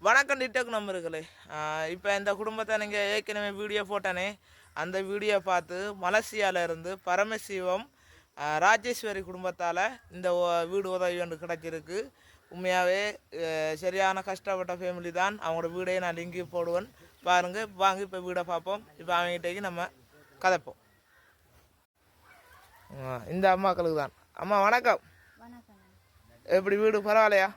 வணக்கம் டிக்டாக் நம்பர்களே. இப்போ இந்த குடும்பத்தை நீங்கள் ஏற்கனவே வீடியோ போட்டானே, அந்த வீடியோ பார்த்து மலேசியாவில் இருந்து பரமசிவம் ராஜேஸ்வரி குடும்பத்தால் இந்த வீடு உதவி ஒன்று கிடச்சிருக்கு. உண்மையாகவே சரியான கஷ்டப்பட்ட ஃபேமிலி தான். அவங்களோட வீடையே நான் லிங்கி போடுவேன் பாருங்கள். வாங்க இப்போ வீடை பார்ப்போம். இப்போ அவங்ககிட்டேக்கு நம்ம கதைப்போம். இந்த அம்மாக்களுக்கு தான். அம்மா வணக்கம். எப்படி வீடு பரவாயில்லையா?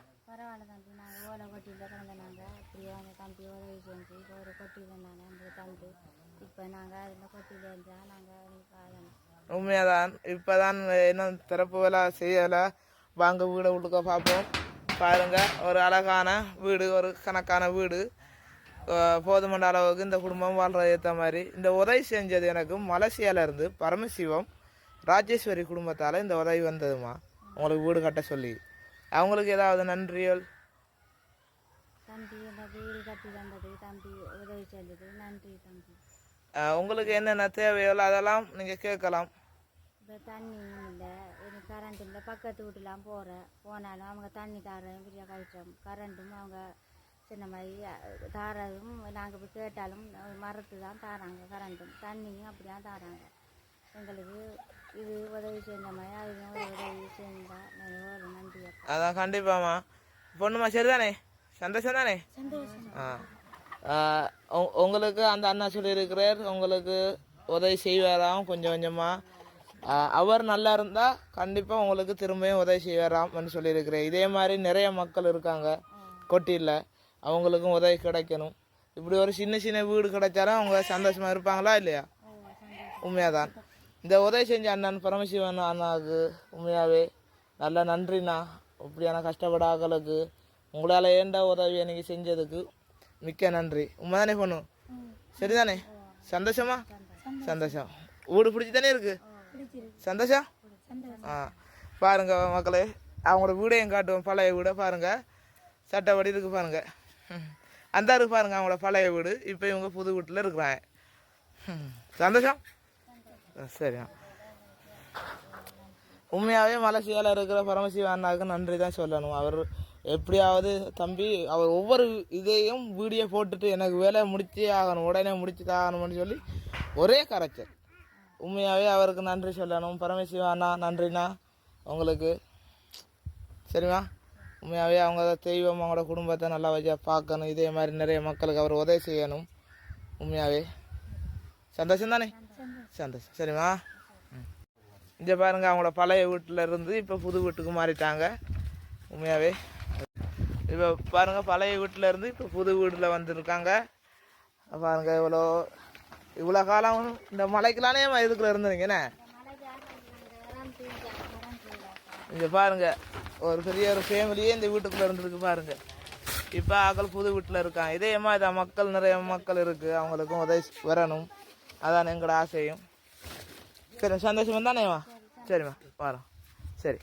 உண்மையாதான். இப்போதான் என்ன திறப்பு வேலை செய்யலை. வாங்க வீடை உள்ளுக்க பார்ப்போம். பாருங்க, ஒரு அழகான வீடு, ஒரு கணக்கான வீடு. போதுமன்ற அளவுக்கு இந்த குடும்பம் வாழ்கிற ஏற்ற மாதிரி இந்த உதவி செஞ்சது எனக்கு மலேசியாவிலேருந்து பரமசிவம் ராஜேஸ்வரி குடும்பத்தால் இந்த உதவி வந்ததுமா. உங்களுக்கு வீடு கட்ட சொல்லி அவங்களுக்கு ஏதாவது நன்றிகள்? தம்பி வீடு கட்டி தந்தது, தம்பி உதவி செஞ்சது, நன்றி தம்பி. உங்களுக்கு என்னென்ன தேவையோ அதெல்லாம் நீங்கள் கேட்கலாம். இப்போ தண்ணியும் இல்லை, எனக்கு கரண்ட் இல்லை. பக்கத்து வீட்டுலாம் போனாலும் அவங்க தண்ணி தாரேன் பெரிய கஷ்டம். கரண்ட்டும் அவங்க சின்ன மாதிரி தாரதும் நாங்கள் போய் கேட்டாலும் மரத்து தான் தாராங்க. கரண்ட்டும் தண்ணியும் அப்படி தான் தாராங்க. எங்களுக்கு இது உதவி செஞ்ச மாதிரி அதுவும் உதவி செஞ்சால் நிறைய நன்றி. அதான் கண்டிப்பாம்மா. பொண்ணுமா சரிதானே? சந்தோஷம் தானே? உங்களுக்கு அந்த அண்ணா சொல்லியிருக்கிறார், உங்களுக்கு உதவி செய்வாராம் கொஞ்சம் கொஞ்சமாக. அவர் நல்லா இருந்தால் கண்டிப்பாக உங்களுக்கு திரும்பியும் உதவி செய்வாராம்னு சொல்லியிருக்கிறேன். இதே மாதிரி நிறைய மக்கள் இருக்காங்க கொட்டியில், அவங்களுக்கும் உதவி கிடைக்கணும். இப்படி ஒரு சின்ன சின்ன வீடு கிடைச்சாலும் அவங்க சந்தோஷமாக இருப்பாங்களா இல்லையா? உண்மையாதான். இந்த உதவி செஞ்ச அண்ணன் பரமசிவன் அண்ணாவுக்கு உண்மையாகவே நல்ல நன்றிண்ணா. இப்படியான கஷ்டப்பட ஆக்களுக்கு உங்களால் ஏண்டா உதவியை நீங்கள் செஞ்சதுக்கு மிக்க நன்றி. உண்மை தானே பொண்ணு? சரிதானே? சந்தோஷமா? சந்தோஷம். வீடு பிடிச்சி தானே இருக்கு? சந்தோஷம். பாருங்க மக்களே, அவங்களோட வீடையும் காட்டுவோம். பழைய வீடை பாருங்க, சட்டப்படி இருக்கு பாருங்க. அந்த இருக்கு பாருங்க அவங்களோட பழைய வீடு. இப்போ இவங்க புது வீட்டில் இருக்கிறாங்க. சந்தோஷம். சரி. உண்மையாகவே மலேசியாவில் இருக்கிற பரமசிவ அண்ணாவுக்கு நன்றி தான் சொல்லணும். அவர் எப்படியாவது தம்பி அவர் ஒவ்வொரு இதையும் வீடியோ போட்டுட்டு எனக்கு வேலையை முடிச்சே ஆகணும், உடனே முடிச்சு ஆகணும்னு சொல்லி ஒரே கரைச்சல். உண்மையாகவே அவருக்கு நன்றி சொல்லணும். பரமசிவ அண்ணா நன்றிண்ணா உங்களுக்கு. சரிம்மா? உண்மையாகவே அவங்க தெய்வம், அவங்களோட குடும்பத்தை நல்லா வச்சா பார்க்கணும். இதே மாதிரி நிறைய மக்களுக்கு அவர் உதவி செய்யணும். உண்மையாகவே சந்தோஷம் தானே? சந்தோஷம். சரிம்மா? இங்கே பாருங்கள், அவங்களோட பழைய வீட்டில் இருந்து இப்போ புது வீட்டுக்கு மாறிட்டாங்க. உண்மையாகவே இப்போ பாருங்கள், பழைய வீட்டில் இருந்து இப்போ புது வீட்டில் வந்துருக்காங்க. பாருங்கள், இவ்வளோ காலம் இந்த மலைக்கெல்லானே இதுக்குள்ள இருந்துருங்கண்ணே. இங்கே பாருங்கள், ஒரு பெரிய ஒரு ஃபேமிலியே இந்த வீட்டுக்குள்ளே இருந்துருக்கு பாருங்கள். இப்போ ஆக்கள் புது வீட்டில் இருக்காங்க. இதே மாதிரி மக்கள் நிறைய மக்கள் இருக்குது, அவங்களுக்கும் உதவி வரணும். அதான் எங்களோட ஆசையும். சரி, சந்தோஷம் தானேம்மா? சரிம்மா, வரோம். சரி.